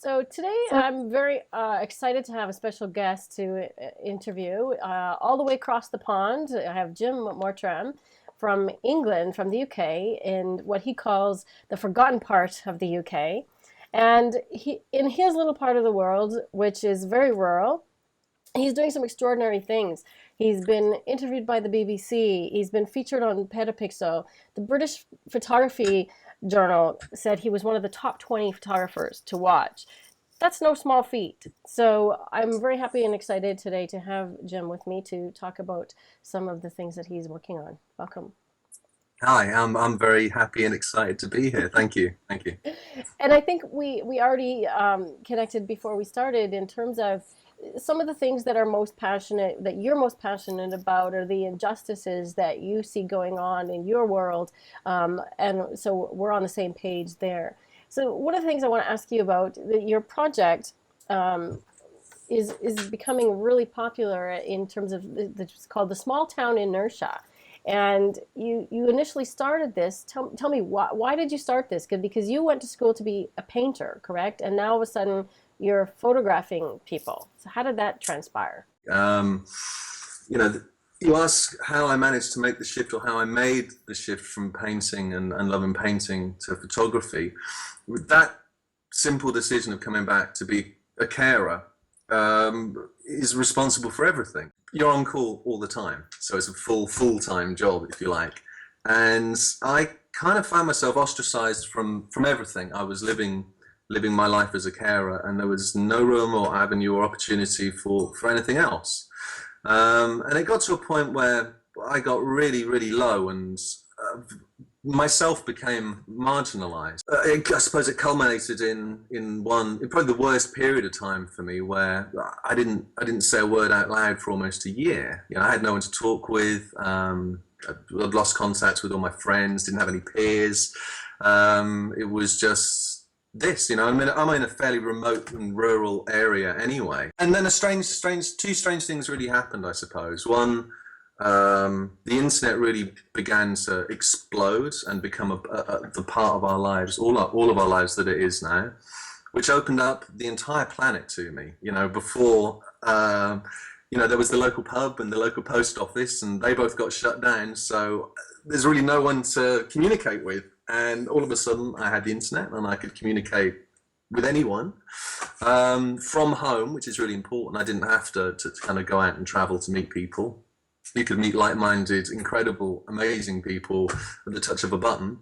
So today I'm very excited to have a special guest to interview all the way across the pond. I have Jim Mortram from England, from the UK, in what he calls the forgotten part of the UK. And in his little part of the world, which is very rural, he's doing some extraordinary things. He's been interviewed by the BBC. He's been featured on Petapixel. The British Photography Journal said he was one of the top 20 photographers to watch. That's no small feat. So I'm very happy and excited today to have Jim with me to talk about some of the things that he's working on. Welcome. Hi, I'm very happy and excited to be here. Thank you. Thank you. And I think we already connected before we started in terms of some of the things that are most passionate, that you're most passionate about, are the injustices that you see going on in your world. And so we're on the same page there. So one of the things I want to ask you about, your project is becoming really popular in terms of it's called the Town Inertia. And you initially started this. Tell me why did you start this? Because you went to school to be a painter, correct? And now all of a sudden you're photographing people. So how did that transpire? Um, you ask how I managed to make the shift or how I made the shift from painting and loving painting to photography. With that simple decision of coming back to be a carer is responsible for everything. You're on call all the time, so it's a full-time job, if you like. And I kind of found myself ostracized from everything. I was living my life as a carer, and there was no room or avenue or opportunity for anything else. And it got to a point where I got really low, and myself became marginalized. I suppose it culminated in probably the worst period of time for me, where I didn't say a word out loud for almost a year. I had no one to talk with. I'd lost contact with all my friends, didn't have any peers. It was just this, I'm in a fairly remote and rural area anyway. And then two strange things really happened, I suppose. One, the internet really began to explode and become the part of our lives, all of our lives that it is now, which opened up the entire planet to me. Before, there was the local pub and the local post office, and they both got shut down. So there's really no one to communicate with. And all of a sudden I had the internet and I could communicate with anyone from home, which is really important. I didn't have to kind of go out and travel to meet people. You could meet like-minded, incredible, amazing people at the touch of a button.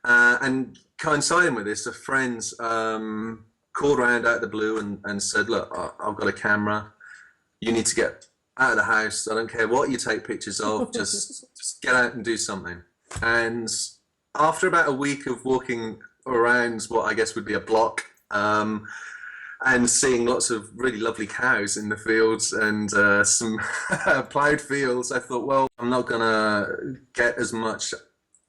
And coinciding with this, a friend called around out of the blue and said, look, I've got a camera. You need to get out of the house. I don't care what you take pictures of, just get out and do something. And after about a week of walking around what I guess would be a block, and seeing lots of really lovely cows in the fields and some ploughed fields, I thought, well, I'm not going to get as much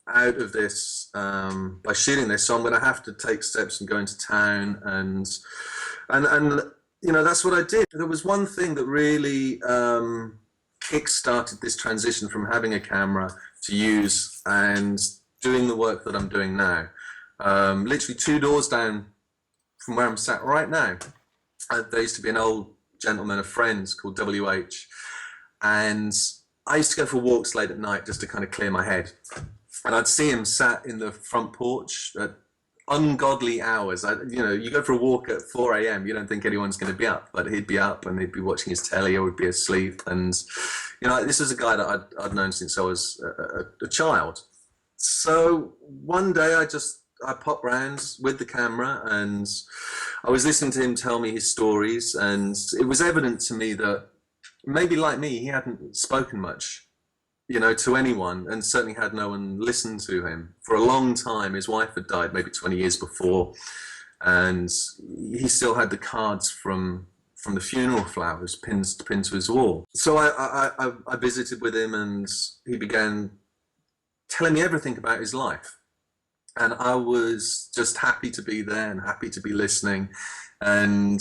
out of this by shooting this, so I'm going to have to take steps and go into town, and that's what I did. There was one thing that really kick-started this transition from having a camera to use and doing the work that I'm doing now. Literally 2 doors down from where I'm sat right now, there used to be an old gentleman, a friend called WH, and I used to go for walks late at night just to kind of clear my head. And I'd see him sat in the front porch at ungodly hours. You go for a walk at 4 a.m., you don't think anyone's going to be up, but he'd be up and he'd be watching his telly or he'd be asleep. And, this is a guy that I'd known since I was a child. So one day I popped round with the camera and I was listening to him tell me his stories, and it was evident to me that maybe like me, he hadn't spoken much, to anyone, and certainly had no one listen to him. For a long time, his wife had died maybe 20 years before, and he still had the cards from the funeral flowers pinned to his wall. So I visited with him, and he began telling me everything about his life. And I was just happy to be there and happy to be listening. And,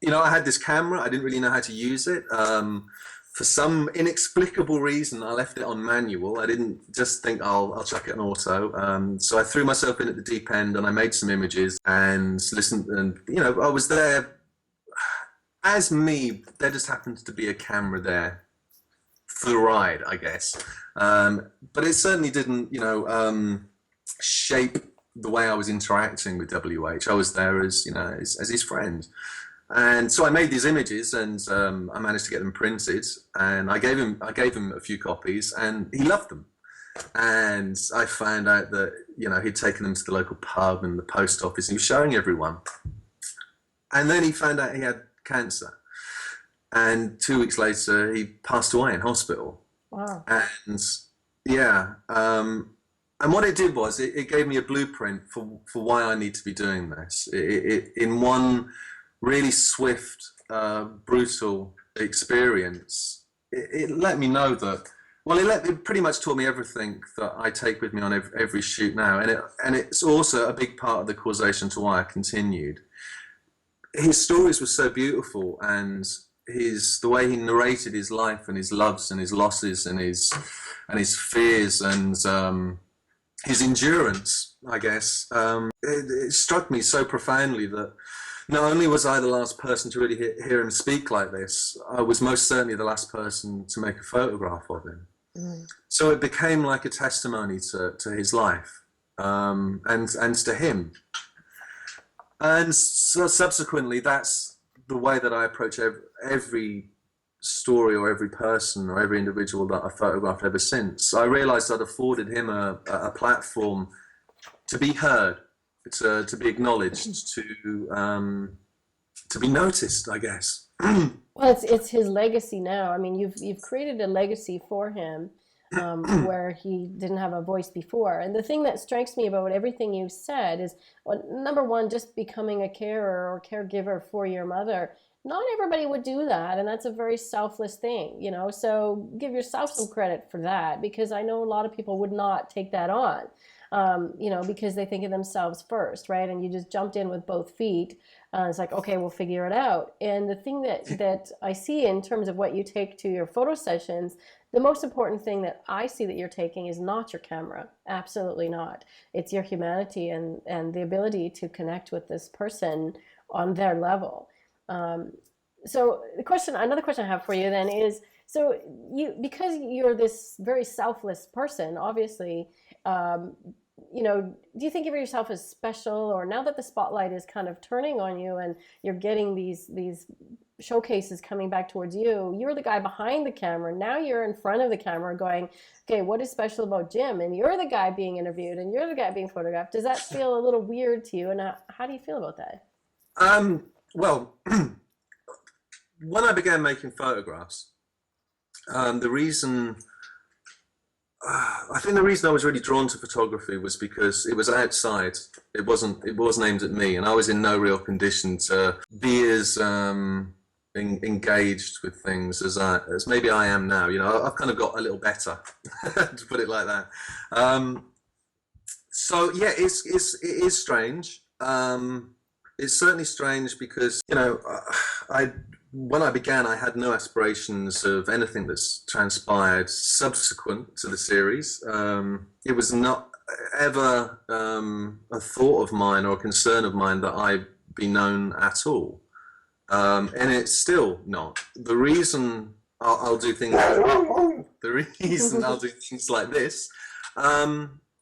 I had this camera. I didn't really know how to use it. for some inexplicable reason, I left it on manual. I didn't just think, I'll chuck it on auto. So I threw myself in at the deep end and I made some images and listened. And, you know, I was there as me. There just happened to be a camera there for the ride, I guess. But it certainly didn't, you know, shape the way I was interacting with WH. I was there as, you know, as his friend. And so I made these images, and I managed to get them printed, and I gave him a few copies, and he loved them. And I found out that, you know, he'd taken them to the local pub and the post office, and he was showing everyone. And then he found out he had cancer, and 2 weeks later he passed away in hospital. Wow. And yeah, and what it did was it gave me a blueprint for why I need to be doing this. In one really swift, brutal experience, it let me know that, well, it pretty much taught me everything that I take with me on every shoot now, and it's also a big part of the causation to why I continued. His stories were so beautiful, and the way he narrated his life and his loves and his losses and his fears and his endurance, I guess, it struck me so profoundly that not only was I the last person to really hear him speak like this, I was most certainly the last person to make a photograph of him. So it became like a testimony to his life, and to him. And so subsequently, that's the way that I approach every story or every person or every individual that I've photographed ever since. I realized I'd afforded him a platform to be heard, to be acknowledged, to be noticed, I guess. Well, it's his legacy now. I mean, you've created a legacy for him, where he didn't have a voice before. And the thing that strikes me about everything you said is, well, number one, just becoming a carer or caregiver for your mother. Not everybody would do that, and that's a very selfless thing, you know. So give yourself some credit for that, because I know a lot of people would not take that on. You know, because they think of themselves first, right? And you just jumped in with both feet. It's like, okay, we'll figure it out. And the thing that I see in terms of what you take to your photo sessions, the most important thing that I see that you're taking is not your camera. Absolutely not. It's your humanity and the ability to connect with this person on their level. So another question I have for you then is, so because you're this very selfless person, obviously, you know, do you think of yourself as special, or now that the spotlight is kind of turning on you and you're getting these showcases coming back towards you, you're the guy behind the camera, now you're in front of the camera going, okay, what is special about Jim? And you're the guy being interviewed and you're the guy being photographed. Does that feel a little weird to you? And how do you feel about that? Well, when I began making photographs, the reason I think the reason I was really drawn to photography was because it was outside. It wasn't aimed at me, and I was in no real condition to be as engaged with things as maybe I am now. You know, I've kind of got a little better, to put it like that. So yeah, it is strange. It's certainly strange because, you know, when I began, I had no aspirations of anything that's transpired subsequent to the series. It was not ever a thought of mine or a concern of mine that I be known at all. And it's still not. The reason I'll do things like this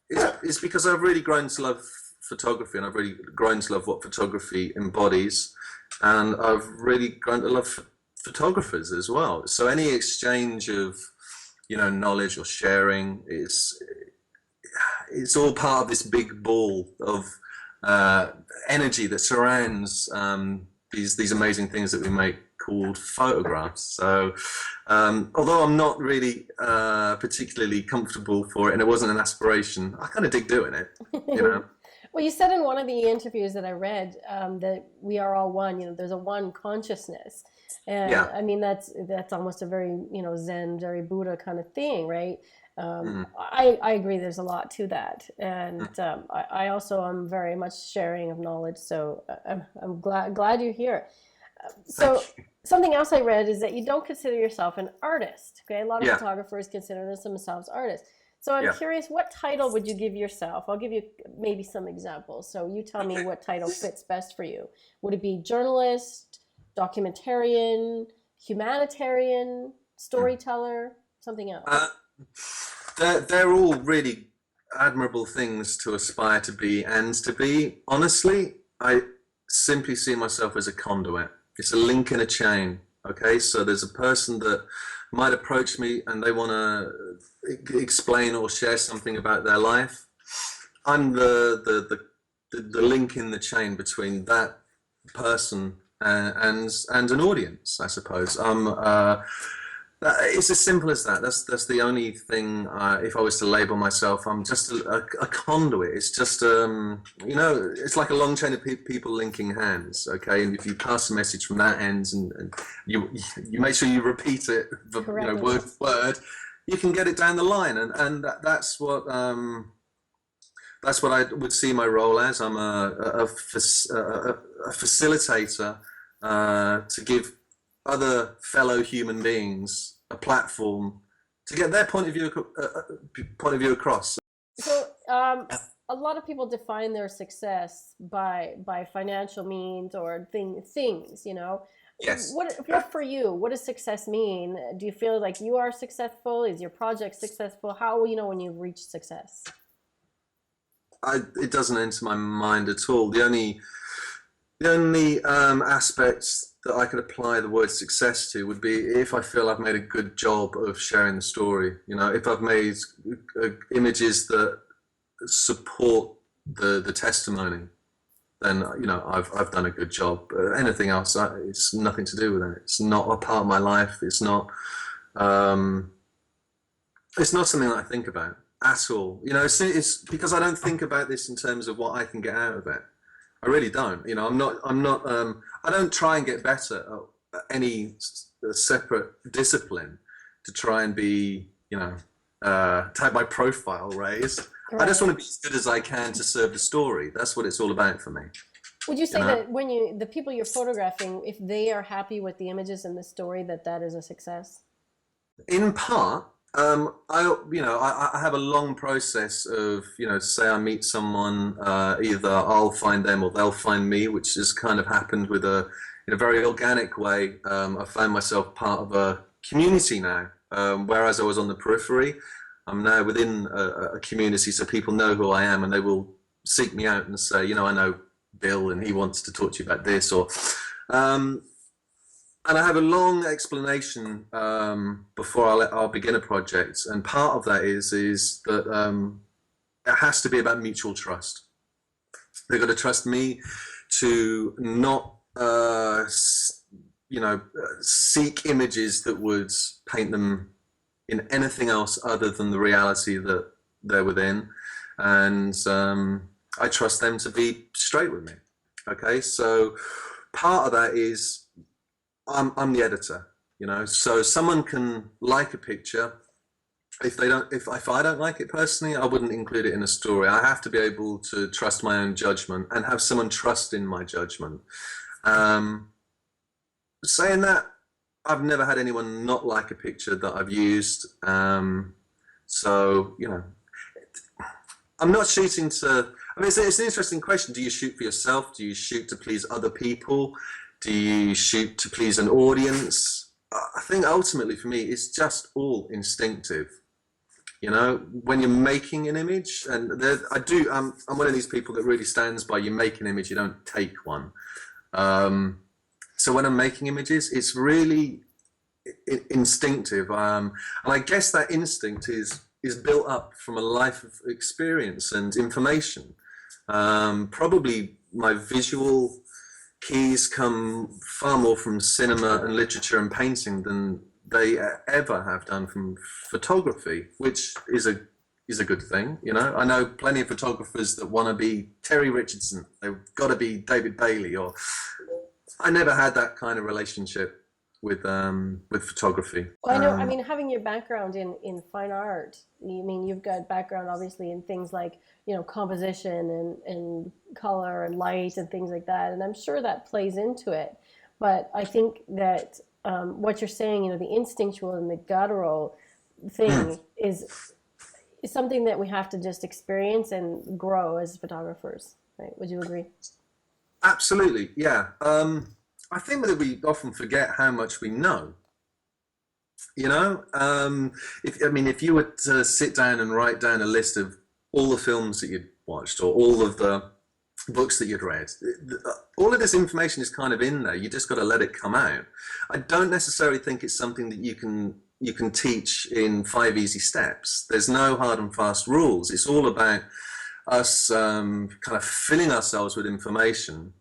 is because I've really grown to love photography, and I've really grown to love what photography embodies, and I've really grown to love photographers as well. So any exchange of, you know, knowledge or sharing it's all part of this big ball of energy that surrounds these amazing things that we make called photographs. So although I'm not really particularly comfortable for it, and it wasn't an aspiration, I kind of dig doing it, you know. Well, you said in one of the interviews that I read that we are all one. You know, there's a one consciousness, and Yeah. I mean that's almost a very, you know, Zen, very Buddha kind of thing, right? I agree. There's a lot to that, and I also am very much sharing of knowledge. So I'm glad you're here. Thank So you. something else I read is that you don't consider yourself an artist. Okay, a lot of Yeah, photographers consider themselves artists. So I'm yeah. curious, what title would you give yourself? I'll give you maybe some examples. So you tell me Okay. what title fits best for you. Would it be journalist, documentarian, humanitarian, Hmm. storyteller, something else? Uh, they're all really admirable things to aspire to be, and to be honestly, I simply see myself as a conduit. It's a link in a chain. Okay, so there's a person that might approach me and they want to explain or share something about their life. I'm the link in the chain between that person and an audience, I suppose. It's as simple as that. That's the only thing. If I was to label myself, I'm just a conduit. It's just it's like a long chain of people linking hands. Okay, and if you pass a message from that end and you make sure you repeat it, Correctly. word for word, you can get it down the line, and that's what I would see my role as. I'm a facilitator to give other fellow human beings a platform to get their point of view across. So, a lot of people define their success by financial means or things. Yes. What for you? What does success mean? Do you feel like you are successful? Is your project successful? How will you know when you've reached success? It doesn't enter my mind at all. The only aspects that I could apply the word success to would be if I feel I've made a good job of sharing the story. If I've made images that support the testimony, then I've done a good job. Anything else, it's nothing to do with it. It's not a part of my life. Um, it's not something that I think about at all. It's because I don't think about this in terms of what I can get out of it. I really don't. I don't try and get better at any separate discipline to try and be, to have my profile raised. I just Right. want to be as good as I can to serve the story. That's what it's all about for me, Would you you say know. that the people you're photographing, if they are happy with the images and the story, that is a success? In part, I have a long process of, say I meet someone, either I'll find them or they'll find me, which has kind of happened in a very organic way. I found myself part of a community now, whereas I was on the periphery. I'm now within a community, so people know who I am, and they will seek me out and say, I know Bill, and he wants to talk to you about this, or um, and I have a long explanation before I'll begin a project, and part of that is that it has to be about mutual trust. They've got to trust me to not, seek images that would paint them in anything else other than the reality that they're within, and I trust them to be straight with me. Okay, so part of that is I'm the editor, so someone can like a picture. If I don't like it personally, I wouldn't include it in a story. I have to be able to trust my own judgment and have someone trust in my judgment. Um, Saying that, I've never had anyone not like a picture that I've used. So I'm not shooting to. I mean, it's an interesting question. Do you shoot for yourself? Do you shoot to please other people? Do you shoot to please an audience? I think ultimately for me, it's just all instinctive. When you're making an image, and I'm one of these people that really stands by you make an image, you don't take one. Um, so when I'm making images, it's really instinctive, and I guess that instinct is built up from a life of experience and information. Probably my visual keys come far more from cinema and literature and painting than they ever have done from photography, which is a good thing. I know plenty of photographers that want to be Terry Richardson. They've got to be David Bailey, or I never had that kind of relationship with photography. Well, I know, I mean, having your background in fine art, you've got background obviously in things like, composition and color and light and things like that. And I'm sure that plays into it. But I think that what you're saying, you know, the instinctual and the guttural thing is something that we have to just experience and grow as photographers, right? Would you agree? Absolutely, yeah. I think that we often forget how much we know. You know, if I mean, if you were to sit down and write down a list of all the films that you'd watched or all of the books that you'd read, all of this information is kind of in there. You just got to let it come out. I don't necessarily think it's something that you can teach in 5 easy steps. There's no hard and fast rules. It's all about us kind of filling ourselves with information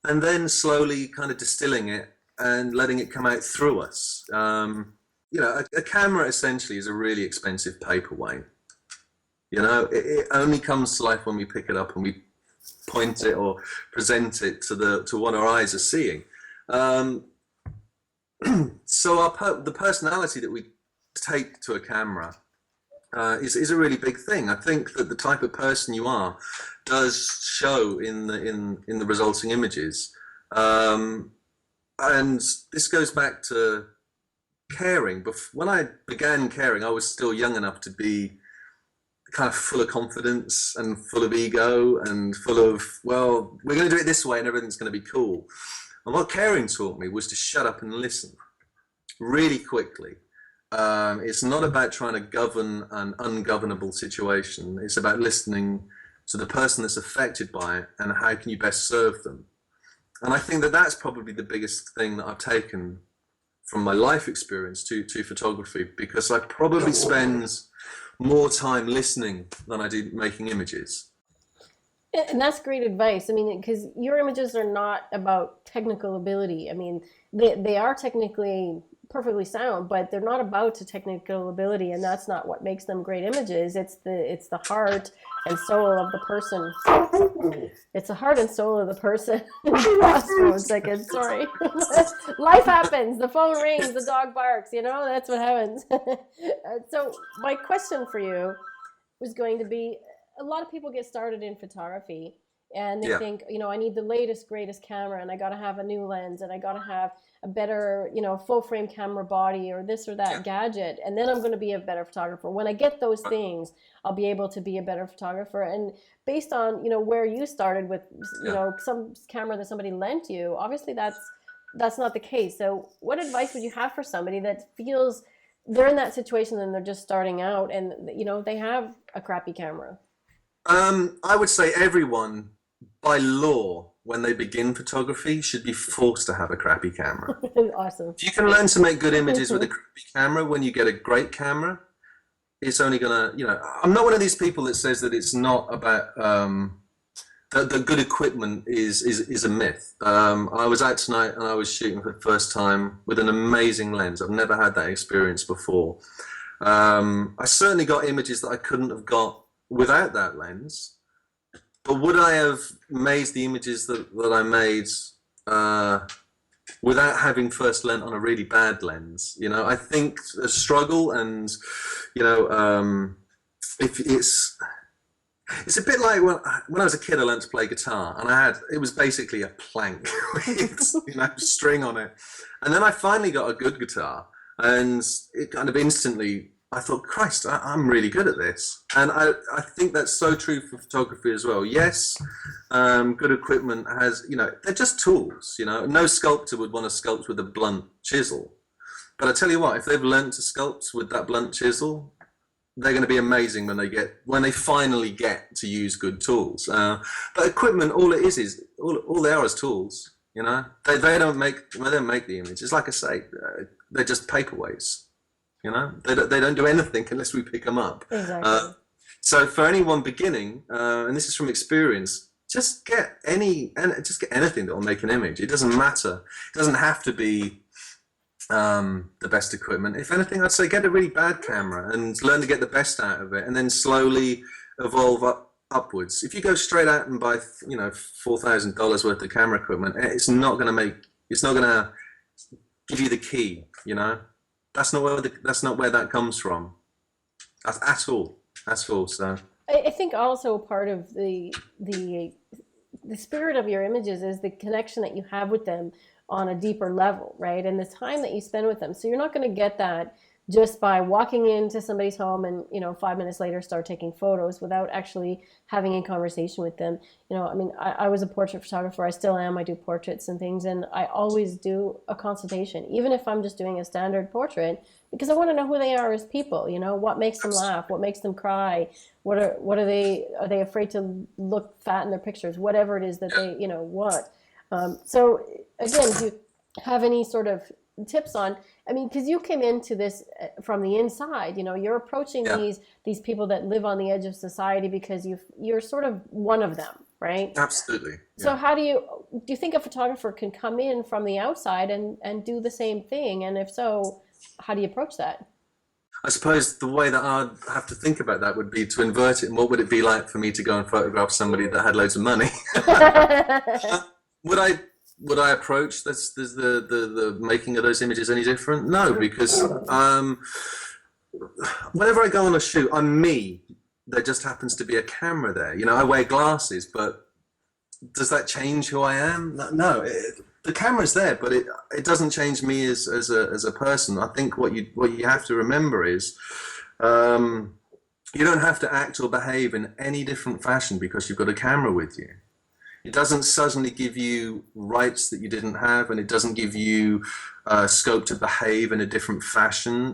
and then slowly kind of distilling it and letting it come out through us. You know, a camera essentially is a really expensive paperweight. You know, it only comes to life when we pick it up and we point it or present it to what our eyes are seeing. So the personality that we take to a camera is a really big thing. I think that the type of person you are does show in the resulting images, and this goes back to caring. But when I began caring, I was still young enough to be kind of full of confidence and full of ego and full of, well, we're going to do it this way and everything's going to be cool. And what caring taught me was to shut up and listen really quickly. It's not about trying to govern an ungovernable situation. It's about listening to the person that's affected by it and how can you best serve them. And I think that that's probably the biggest thing that I've taken from my life experience to photography, because I probably spend more time listening than I do making images. And that's great advice. I mean, because your images are not about technical ability. I mean, they are technically perfectly sound, but they're not about the technical ability, and that's not what makes them great images. It's the heart and soul of the person. It's the heart and soul of the person. Pause for 1 second. Sorry. Life happens. The phone rings. The dog barks. You know, that's what happens. So my question for you was going to be, a lot of people get started in photography and they Yeah. think, you know, I need the latest, greatest camera and I got to have a new lens and I got to have a better, you know, full frame camera body or this or that Yeah. gadget. And then I'm going to be a better photographer. When I get those things, I'll be able to be a better photographer. And based on, you know, where you started with, you Yeah. know, some camera that somebody lent you, obviously that's not the case. So what advice would you have for somebody that feels they're in that situation and they're just starting out and, you know, they have a crappy camera? I would say everyone, by law, when they begin photography, should be forced to have a crappy camera. Awesome. If you can learn to make good images with a crappy camera, when you get a great camera, it's only gonna, you know, I'm not one of these people that says that it's not about, that the good equipment is a myth. I was out tonight and I was shooting for the first time with an amazing lens. I've never had that experience before. I certainly got images that I couldn't have got without that lens. But would I have made the images that I made without having first lent on a really bad lens? You know, I think a struggle, and you know, if it's a bit like when I was a kid, I learned to play guitar, and it was basically a plank with, you know, string on it, and then I finally got a good guitar, and it kind of instantly, I thought, Christ, I'm really good at this. And I think that's so true for photography as well. Yes, good equipment has, you know, they're just tools, you know. No sculptor would want to sculpt with a blunt chisel. But I tell you what, if they've learned to sculpt with that blunt chisel, they're going to be amazing when they finally get to use good tools. But equipment, all it is all they are is tools, you know. They don't make the image. It's like I say, they're just paperweights. You know, they don't do anything unless we pick them up. Exactly. So for anyone beginning, and this is from experience, just get anything that will make an image. It doesn't matter. It doesn't have to be the best equipment. If anything, I'd say get a really bad camera and learn to get the best out of it, and then slowly evolve upwards. If you go straight out and buy, you know, $4,000 worth of camera equipment, it's not going to give you the key. You know. That's not where that comes from, at all. So I think also part of the spirit of your images is the connection that you have with them on a deeper level, right? And the time that you spend with them. So you're not going to get that just by walking into somebody's home and 5 minutes later start taking photos without actually having a conversation with them. I mean, I was a portrait photographer. I still am. I do portraits and things, and I always do a consultation, even if I'm just doing a standard portrait, because I want to know who they are as people. What makes them laugh, what makes them cry, what are they afraid to look fat in their pictures, whatever it is that they want. So again, do you have any sort of tips on, I mean, because you came into this from the inside, you're approaching Yeah. these people that live on the edge of society because you're sort of one of them, right? Absolutely. So Yeah. how do you think a photographer can come in from the outside and do the same thing? And if so, how do you approach that? I suppose the way that I'd have to think about that would be to invert it. And what would it be like for me to go and photograph somebody that had loads of money? Would I approach the making of those images any different? No, because whenever I go on a shoot, I'm me. There just happens to be a camera there. I wear glasses, but does that change who I am? No. The camera's there, but it doesn't change me as a person. I think what you have to remember is you don't have to act or behave in any different fashion because you've got a camera with you. It doesn't suddenly give you rights that you didn't have, and it doesn't give you scope to behave in a different fashion.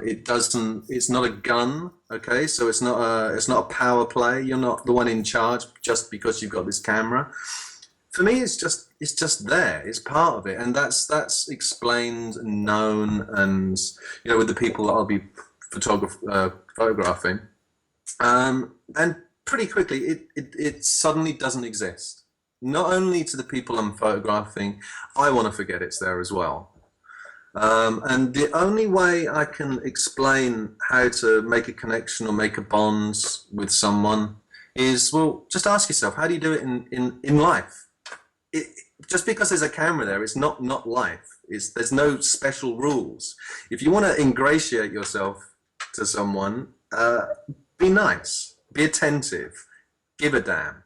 It doesn't. It's not a gun, okay? So it's not a power play. You're not the one in charge just because you've got this camera. For me, it's just there. It's part of it, and that's explained and known, and with the people that I'll be photographing, and pretty quickly it suddenly doesn't exist. Not only to the people I'm photographing, I want to forget it's there as well. And the only way I can explain how to make a connection or make a bond with someone is, well, just ask yourself, how do you do it in life? Just because there's a camera there, it's not life. There's no special rules. If you want to ingratiate yourself to someone, be nice, be attentive, give a damn,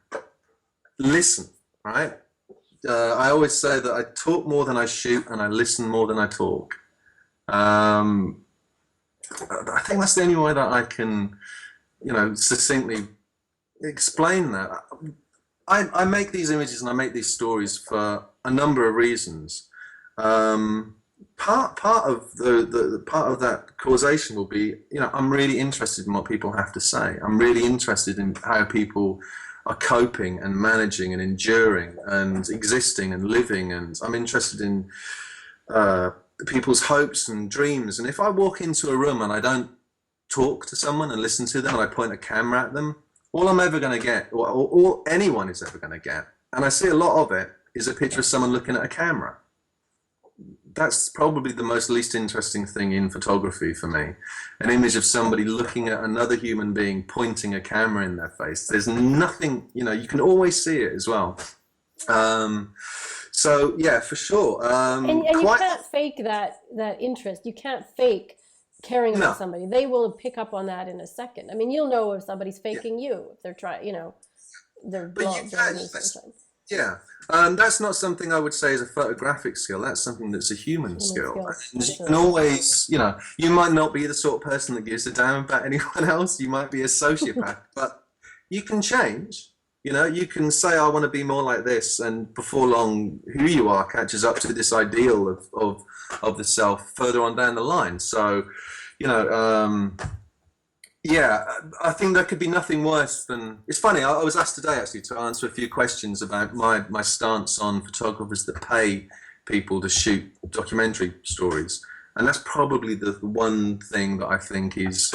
listen, right? I always say that I talk more than I shoot and I listen more than I talk. I think that's the only way that I can, succinctly explain that. I make these images and I make these stories for a number of reasons. Part of the part of that causation will be, I'm really interested in what people have to say. I'm really interested in how people are coping and managing and enduring and existing and living, and I'm interested in people's hopes and dreams. And if I walk into a room and I don't talk to someone and listen to them and I point a camera at them, all I'm ever going to get, or all anyone is ever going to get, and I see a lot of it, is a picture of someone looking at a camera. That's probably the most least interesting thing in photography for me. An image of somebody looking at another human being pointing a camera in their face. There's nothing, you can always see it as well. So yeah, for sure. And you can't fake that interest. You can't fake caring about somebody. They will pick up on that in a second. I mean, you'll know if somebody's faking you, if they're trying, they're blowing sunshine. Yeah, that's not something I would say is a photographic skill. That's something that's a human skill. And you can always, you might not be the sort of person that gives a damn about anyone else. You might be a sociopath, but you can change. You can say, I want to be more like this, and before long, who you are catches up to this ideal of the self further on down the line. So, yeah, I think there could be nothing worse than. It's funny. I was asked today actually to answer a few questions about my stance on photographers that pay people to shoot documentary stories, and that's probably the one thing that I think is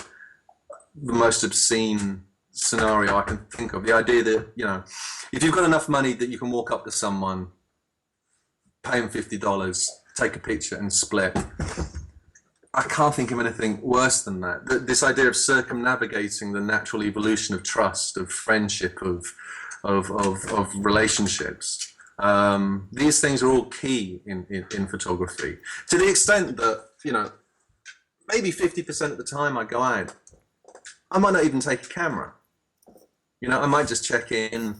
the most obscene scenario I can think of. The idea that if you've got enough money that you can walk up to someone, pay them $50, take a picture, and split. I can't think of anything worse than that. This idea of circumnavigating the natural evolution of trust, of friendship, of relationships. These things are all key in photography. To the extent that, maybe 50% of the time I go out, I might not even take a camera. I might just check in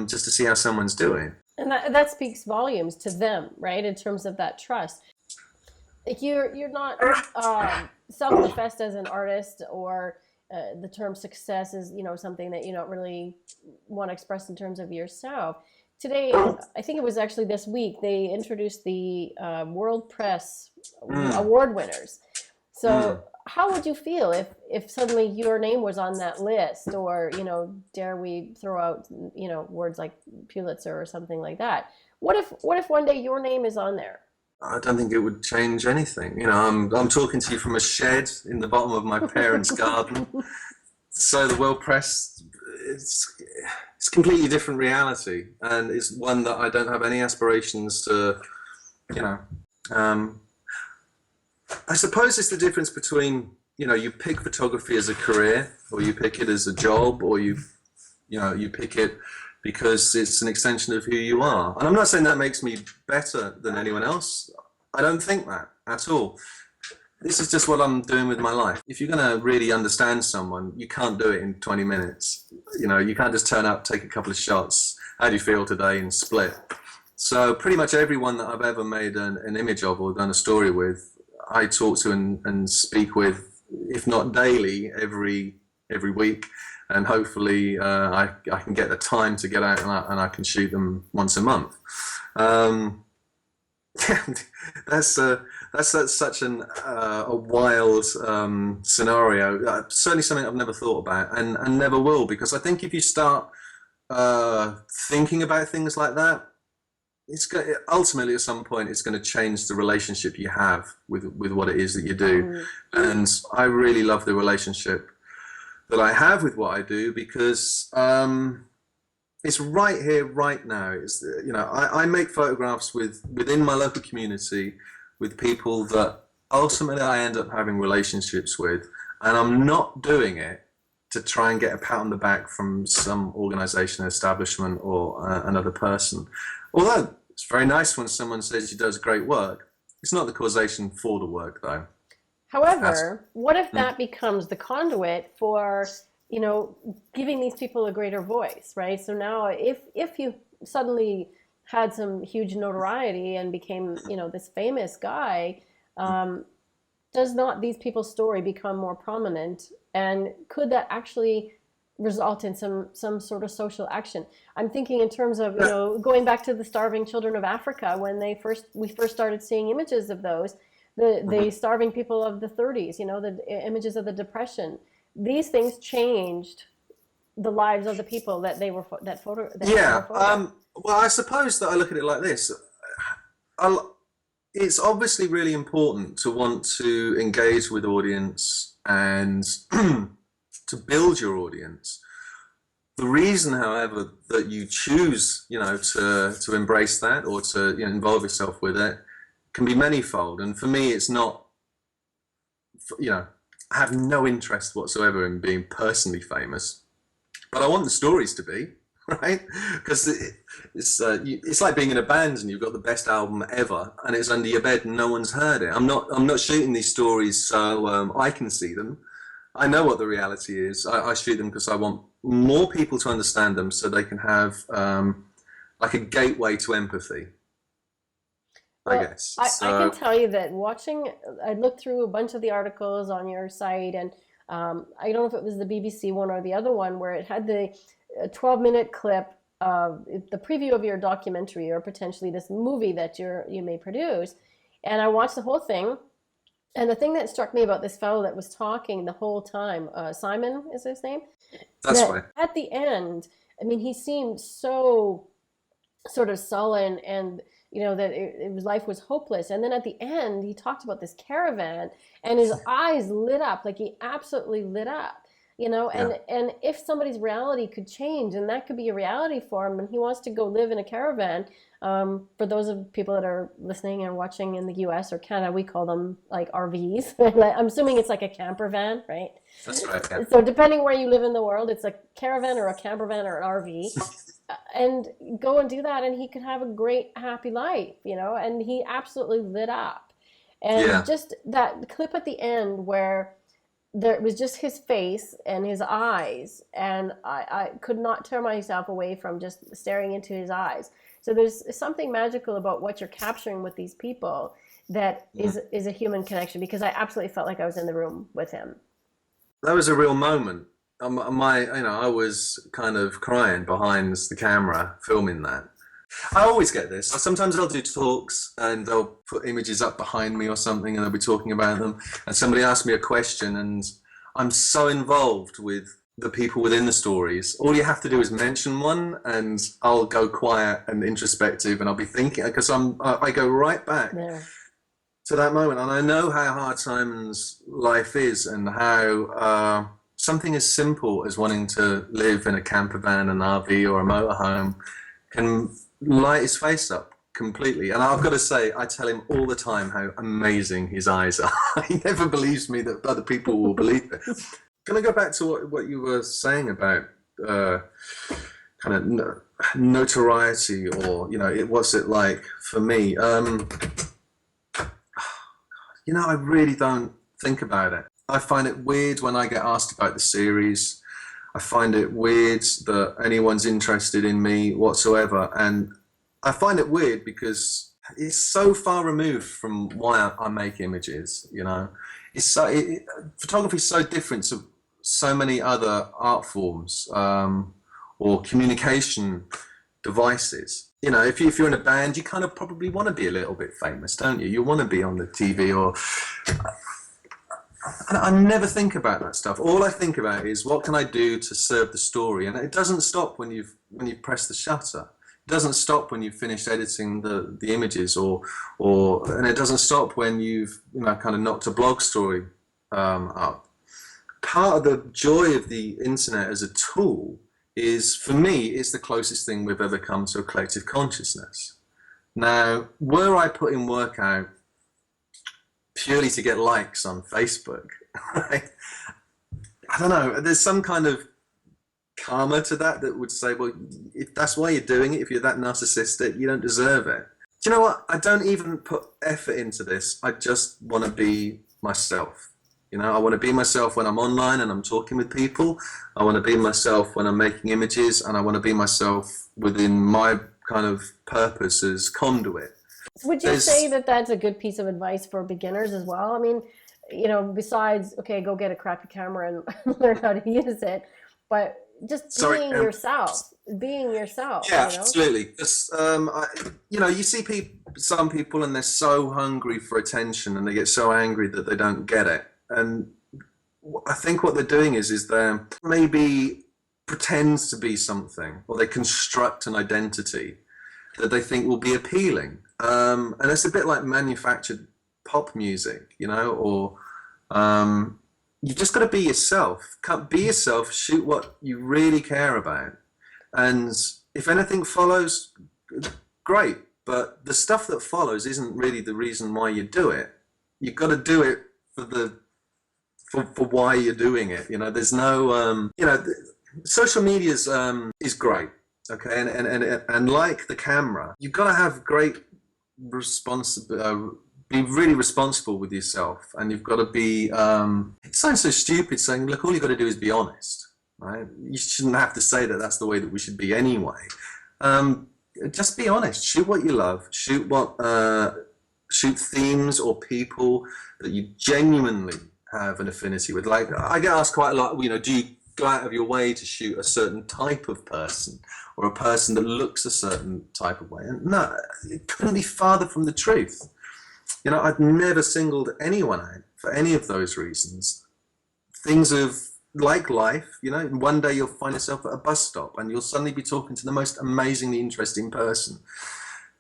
just to see how someone's doing. And that speaks volumes to them, right? In terms of that trust. Like you're not self-professed as an artist, or the term success is, something that you don't really want to express in terms of yourself. Today, I think it was actually this week, they introduced the World Press Mm, award winners. So mm. how would you feel if suddenly your name was on that list, or, dare we throw out, words like Pulitzer or something like that? What if one day your name is on there? I don't think it would change anything. I'm talking to you from a shed in the bottom of my parents' garden. So the world press, it's it's a completely different reality, and it's one that I don't have any aspirations to. You know, um, I suppose it's the difference between you pick photography as a career, or you pick it as a job, or you pick it because it's an extension of who you are. And I'm not saying that makes me better than anyone else. I don't think that at all. This is just what I'm doing with my life. If you're going to really understand someone, you can't do it in 20 minutes. You can't just turn up, take a couple of shots. How do you feel today? And split. So pretty much everyone that I've ever made an image of or done a story with, I talk to and speak with, if not daily, every week, and hopefully I can get the time to get out and I can shoot them once a month. Um, that's such a wild scenario. Certainly something I've never thought about, and never will, because I think if you start thinking about things like that, ultimately at some point it's going to change the relationship you have with what it is that you do. Mm. And I really love the relationship that I have with what I do, because it's right here, right now. I make photographs within my local community with people that ultimately I end up having relationships with, and I'm not doing it to try and get a pat on the back from some organization, establishment, or another person. Although it's very nice when someone says she does great work, it's not the causation for the work, though. That's, However, what if mm, that becomes the conduit for, giving these people a greater voice, right? So now if you suddenly had some huge notoriety and became, this famous guy, um, does not these people's story become more prominent? And could that actually result in some sort of social action? I'm thinking in terms of, going back to the starving children of Africa, when we first started seeing images of those, the mhm. starving people of the 30s, the images of the depression. These things changed the lives of the people that they were that were Yeah. photographed. Well, I suppose that I look at it like this. I'll, it's obviously really important to want to engage with audience and to build your audience. The reason, however, that you choose, to embrace that, or to involve yourself with it, can be manifold. And for me, it's not, I have no interest whatsoever in being personally famous, but I want the stories to be right, because it's like being in a band and you've got the best album ever, and it's under your bed and no one's heard it. I'm not shooting these stories so I can see them. I know what the reality is. I shoot them because I want more people to understand them, so they can have like a gateway to empathy, I Well, guess. I can So tell you that I looked through a bunch of the articles on your site, and I don't know if it was the BBC one or the other one, where it had the 12-minute clip of the preview of your documentary, or potentially this movie that you may produce. And I watched the whole thing. And the thing that struck me about this fellow that was talking the whole time, Simon is his name, that's that right. at the end, I mean, he seemed so sort of sullen, and that life was hopeless. And then at the end he talked about this caravan, and his eyes lit up, like he absolutely lit up. Yeah. And if somebody's reality could change, and that could be a reality for him, and he wants to go live in a caravan. For those of people that are listening and watching in the US or Canada, we call them like RVs. I'm assuming it's like a camper van, right? That's right. Yeah. So depending where you live in the world, it's a caravan or a camper van or an RV, and go and do that, and he could have a great happy life, and he absolutely lit up. And Yeah. just that clip at the end where there was just his face and his eyes, and I could not tear myself away from just staring into his eyes. So there's something magical about what you're capturing with these people that is a human connection, because I absolutely felt like I was in the room with him. That was a real moment. I was kind of crying behind the camera filming that. I always get this. Sometimes I'll do talks and they'll put images up behind me or something and they'll be talking about them. And somebody asks me a question and I'm so involved with the people within the stories. All you have to do is mention one and I'll go quiet and introspective and I'll be thinking, because I go right back to that moment. And I know how hard Simon's life is and how something as simple as wanting to live in a camper van, an RV or a motorhome can light his face up completely. And I've got to say, I tell him all the time how amazing his eyes are. He never believes me that other people will believe it. Can I go back to what you were saying about kind of notoriety, or, what's it like for me? I really don't think about it. I find it weird when I get asked about the series. I find it weird that anyone's interested in me whatsoever. And I find it weird because it's so far removed from why I make images, photography is so different to so many other art forms or communication devices. If you're in a band, you kind of probably want to be a little bit famous, don't you? You want to be on the TV or... I never think about that stuff. All I think about is what can I do to serve the story, and it doesn't stop when you've pressed the shutter. It doesn't stop when you've finished editing the images, and it doesn't stop when you've kind of knocked a blog story up. Part of the joy of the internet as a tool is, for me, it's the closest thing we've ever come to a collective consciousness. Now, were I putting work out purely to get likes on Facebook, right? I don't know, there's some kind of karma to that would say, well, if that's why you're doing it, if you're that narcissistic, you don't deserve it. Do you know what? I don't even put effort into this. I just want to be myself. I want to be myself when I'm online and I'm talking with people. I want to be myself when I'm making images, and I want to be myself within my kind of purpose as conduit. Would you say that that's a good piece of advice for beginners as well? I mean, besides, okay, go get a crappy camera and learn how to use it, but just being yourself. Yeah, absolutely. Just, you see some people and they're so hungry for attention and they get so angry that they don't get it. And I think what they're doing is they're maybe pretends to be something, or they construct an identity that they think will be appealing. And it's a bit like manufactured pop music, or you've just got to be yourself. Be yourself, shoot what you really care about. And if anything follows, great. But the stuff that follows isn't really the reason why you do it. You've got to do it for why you're doing it. There's no, social media is great. Okay. And like the camera, you've got to have great be really responsible with yourself, and you've got to be it sounds so stupid saying, look, all you've got to do is be honest, right? You shouldn't have to say that that's the way that we should be anyway. Just be honest, shoot what you love, shoot themes or people that you genuinely have an affinity with. Like, I get asked quite a lot, do you go out of your way to shoot a certain type of person, or a person that looks a certain type of way? And no, it couldn't be farther from the truth. I've never singled anyone out for any of those reasons. Things of like life, one day you'll find yourself at a bus stop and you'll suddenly be talking to the most amazingly interesting person.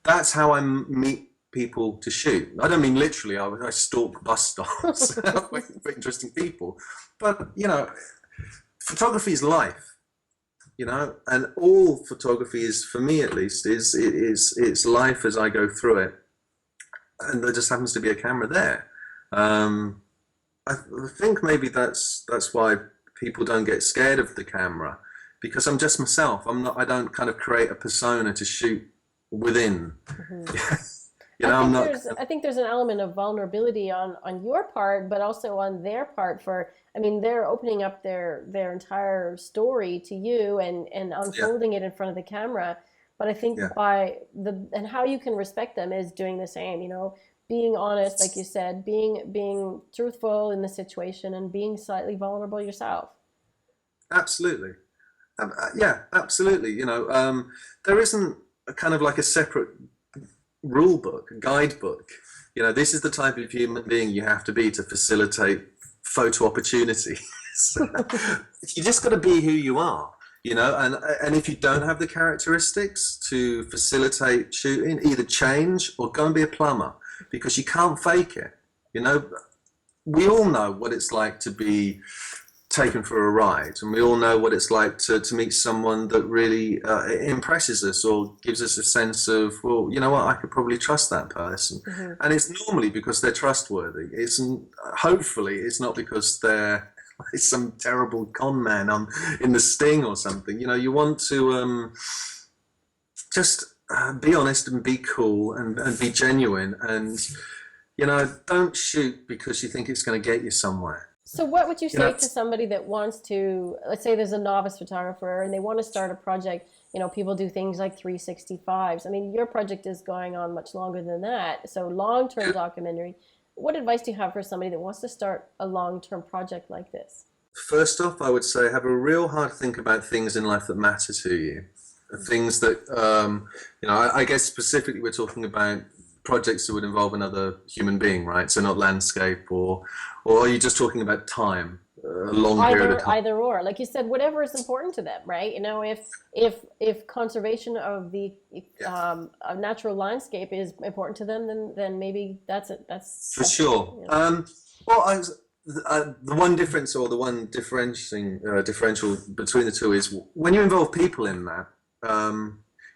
That's how I meet people to shoot. I don't mean literally, I stalk bus stops for interesting people. But, photography is life. And all photography is, for me at least, it's life as I go through it, and there just happens to be a camera there. I think maybe that's why people don't get scared of the camera, because I'm just myself. I don't kind of create a persona to shoot within. Mm-hmm. You know, I'm not. I think there's an element of vulnerability on your part, but also on their part for, I mean, they're opening up their entire story to you and Yeah, unfolding it in front of the camera. But I think yeah, by the and how you can respect them is doing the same, you know, being honest, like you said, being truthful in the situation and being slightly vulnerable yourself. absolutely. Yeah, absolutely. You know, there isn't a kind of like a separate rule book, a guidebook. You know, this is the type of human being you have to be to facilitate photo opportunities. You just got to be who you are, you know, and if you don't have the characteristics to facilitate shooting, either change or go and be a plumber because you can't fake it. You know, we all know what it's like to be taken for a ride, and we all know what it's like to meet someone that really impresses us or gives us a sense of, well, you know what, I could probably trust that person. Hmm. And it's normally because they're trustworthy. It's hopefully it's not because they're some terrible con man on in the sting or something. You know, you want to just be honest and be cool and be genuine, and you know, don't shoot because you think it's going to get you somewhere. So what would you You say know, to somebody that wants to, let's say there's a novice photographer and they want to start a project, you know, people do things like 365s. I mean, your project is going on much longer than that. So long-term documentary. What advice do you have for somebody that wants to start a long-term project like this? first off, I would say have a real hard think about things in life that matter to you. Things that, you know, I guess specifically we're talking about projects that would involve another human being, right? So not landscape, or are you just talking about time, a long period of time? Either or, like you said, whatever is important to them, right? You know, if conservation of the Yeah, of natural landscape is important to them, then maybe that's it. for sure. You know. Well, the one difference or the one differential between the two is when you involve people in that,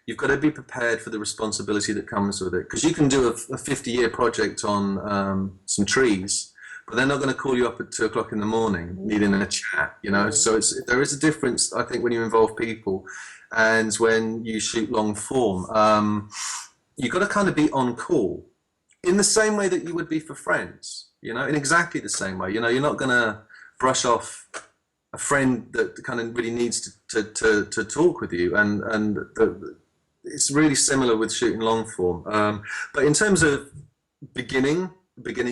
you've got to be prepared for the responsibility that comes with it. Because you can do a 50-year project on some trees, but they're not going to call you up at 2 o'clock in the morning needing a chat, you know. Mm. So there is a difference, I think, when you involve people and when you shoot long form. You've got to kind of be on call in the same way that you would be for friends, you know, in exactly the same way. You know, you're not going to brush off a friend that kind of really needs to talk with you, and it's really similar with shooting long form. But in terms of beginning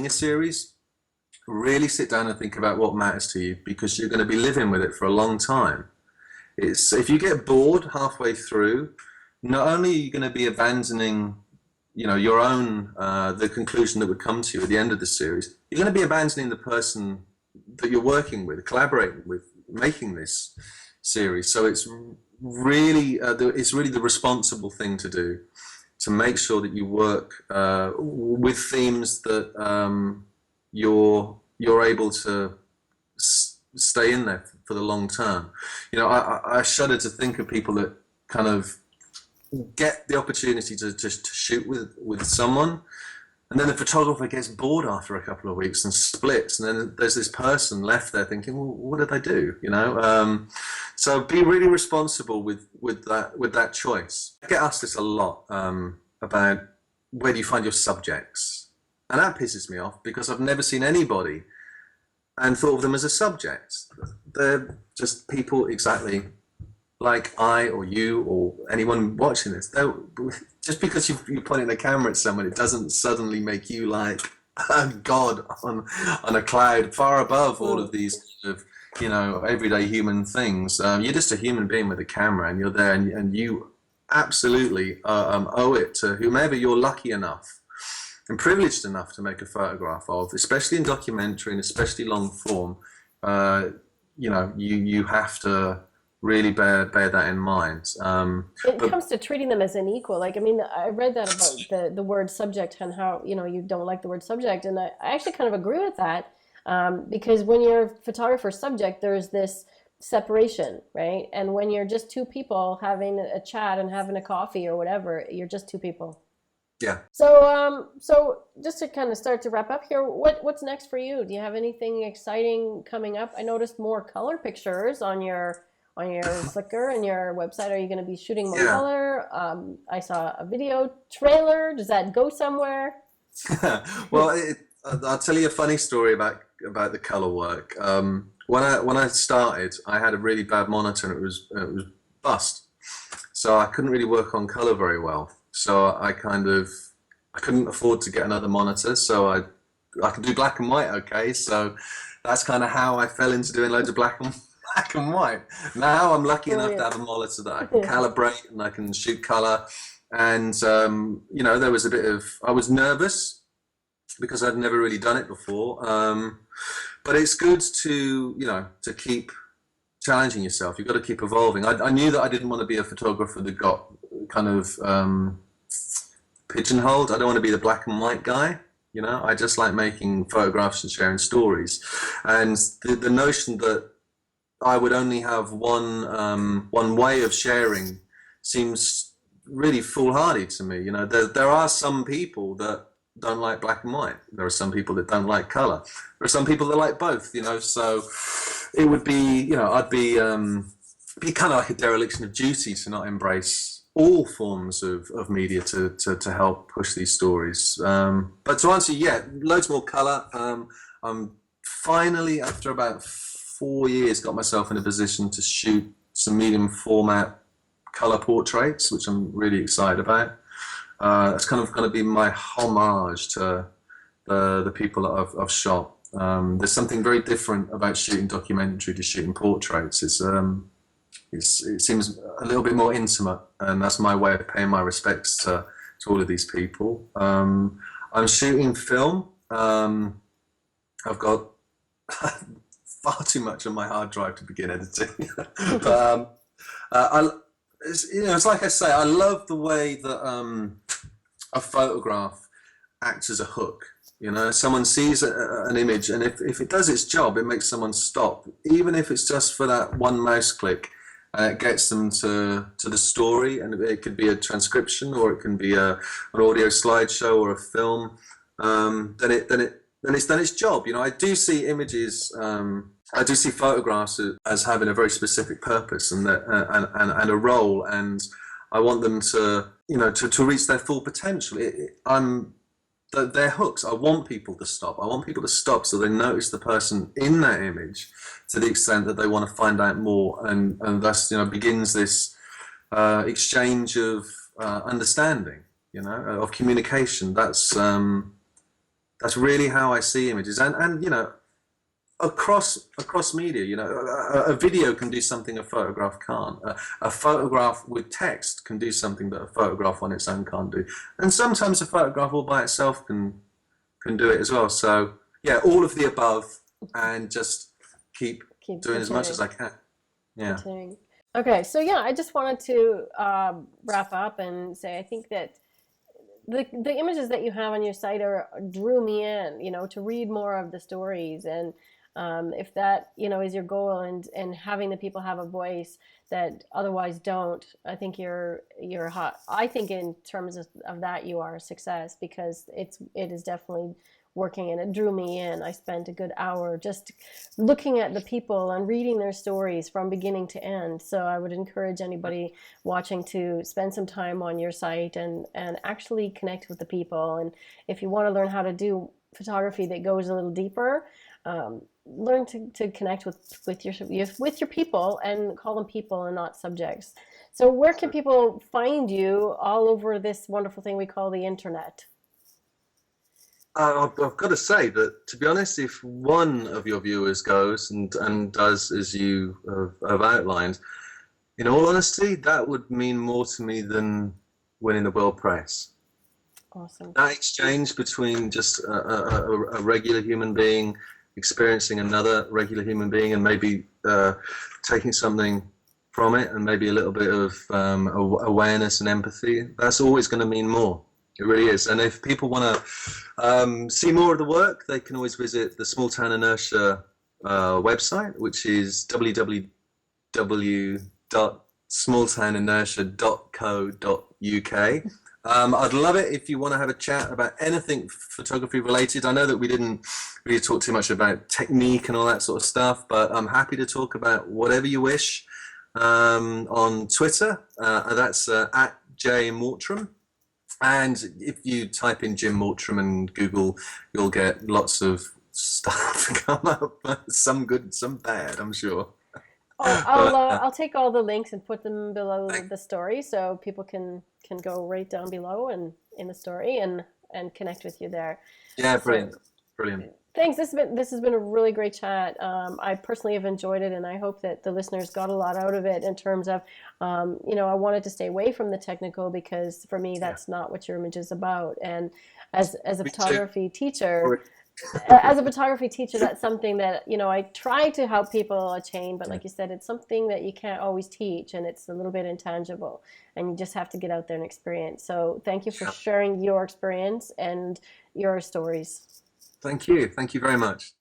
a series, really sit down and think about what matters to you because you're going to be living with it for a long time. It's if you get bored halfway through, not only are you going to be abandoning, you know, your own the conclusion that would come to you at the end of the series, you're going to be abandoning the person that you're working with, collaborating with, making this series. So it's really the responsible thing to do to make sure that you work with themes that you're able to stay in there for the long term. You know, I shudder to think of people that kind of get the opportunity to just shoot with someone, and then the photographer gets bored after a couple of weeks and splits, and then there's this person left there thinking, well, what did I do? You know, so be really responsible with that choice. I get asked this a lot about where do you find your subjects, and that pisses me off because I've never seen anybody and thought of them as a subject. They're just people exactly like I or you or anyone watching this. Just because you're pointing a camera at someone, it doesn't suddenly make you like a god on a cloud far above all of these sort of, you know, everyday human things. You're just a human being with a camera, and you're there, and you absolutely owe it to whomever you're lucky enough and privileged enough to make a photograph of, especially in documentary and especially long form. You know, you have to really bear that in mind. It But comes to treating them as an equal. Like, I mean, I read that about the word subject and how, you know, you don't like the word subject. And I actually kind of agree with that because when you're photographer subject, there's this separation, right? And when you're just two people having a chat and having a coffee or whatever, you're just two people. yeah, So just to kind of start to wrap up here, what's next for you? Do you have anything exciting coming up? I noticed more color pictures on on your Flickr and your website? Are you going to be shooting more Yeah. color? I saw a video trailer. Does that go somewhere? Well, I'll tell you a funny story about the color work. When I started, I had a really bad monitor, and it was bust, so I couldn't really work on color very well. So I couldn't afford to get another monitor, so I could do black and white, okay. So that's kind of how I fell into doing loads of black and white. Now I'm lucky enough to have a monitor that I can calibrate and I can shoot color. And there was I was nervous because I'd never really done it before. But it's good to keep challenging yourself. You've got to keep evolving. I knew that I didn't want to be a photographer that got kind of pigeonholed. I don't want to be the black and white guy. I just like making photographs and sharing stories. And the notion that I would only have one way of sharing seems really foolhardy to me. There are some people that don't like black and white. There are some people that don't like color. There are some people that like both. So it would be, I'd be kind of like a dereliction of duty to not embrace all forms of media to help push these stories. But to answer, loads more color. I'm finally, after about 4 years, got myself in a position to shoot some medium format color portraits, which I'm really excited about. That's kind of going to be my homage to the people that I've shot. There's something very different about shooting documentary to shooting portraits. It seems a little bit more intimate, and that's my way of paying my respects to all of these people. I'm shooting film. I've got far too much on my hard drive to begin editing. But it's like I say, I love the way that a photograph acts as a hook. Someone sees an image, and if it does its job, it makes someone stop, even if it's just for that one mouse click. It gets them to the story, and it could be a transcription, or it can be an audio slideshow or a film. Then it's done its job. I do see images. I do see photographs as having a very specific purpose and a role, and I want them to reach their full potential. They're hooks. I want people to stop. I want people to stop so they notice the person in that image to the extent that they want to find out more, and thus begins this exchange of understanding, of communication. That's really how I see images, and across media. A video can do something a photograph can't. A photograph with text can do something that a photograph on its own can't do, and sometimes a photograph all by itself can do it as well. So all of the above, and just keep doing as much as I can. Yeah. Okay, so I just wanted to wrap up and say I think that the images that you have on your site drew me in, to read more of the stories, and if that is your goal, and having the people have a voice that otherwise don't, I think you're hot. I think in terms of that, you are a success, because it is definitely working, and it drew me in. I spent a good hour just looking at the people and reading their stories from beginning to end. So I would encourage anybody watching to spend some time on your site and actually connect with the people. And if you want to learn how to do photography that goes a little deeper, learn to connect with your people, and call them people and not subjects. So where can people find you all over this wonderful thing we call the internet? I've got to say that, to be honest, if one of your viewers goes and does as you have outlined, in all honesty, that would mean more to me than winning the World Press. Awesome. That exchange between just a regular human being experiencing another regular human being, and maybe taking something from it, and maybe a little bit of awareness and empathy, that's always going to mean more. It really is. And if people want to see more of the work, they can always visit the Small Town Inertia website, which is www.smalltowninertia.co.uk. I'd love it if you want to have a chat about anything photography related. I know that we didn't really talk too much about technique and all that sort of stuff, but I'm happy to talk about whatever you wish. on Twitter. That's at J Mortram. And if you type in Jim Mortram and Google, you'll get lots of stuff come up. Some good, some bad, I'm sure. But I'll take all the links and put them below the story so people can go right down below and in the story and connect with you there. yeah, So brilliant, brilliant. thanks. This has been a really great chat. I personally have enjoyed it, and I hope that the listeners got a lot out of it in terms of, I wanted to stay away from the technical because for me Yeah, that's not what your image is about. And as a me too. photography teacher, that's something that, I try to help people attain, but Yeah, like you said, it's something that you can't always teach, and it's a little bit intangible, and you just have to get out there and experience. So thank you for yeah. sharing your experience and your stories. Thank you. Thank you very much.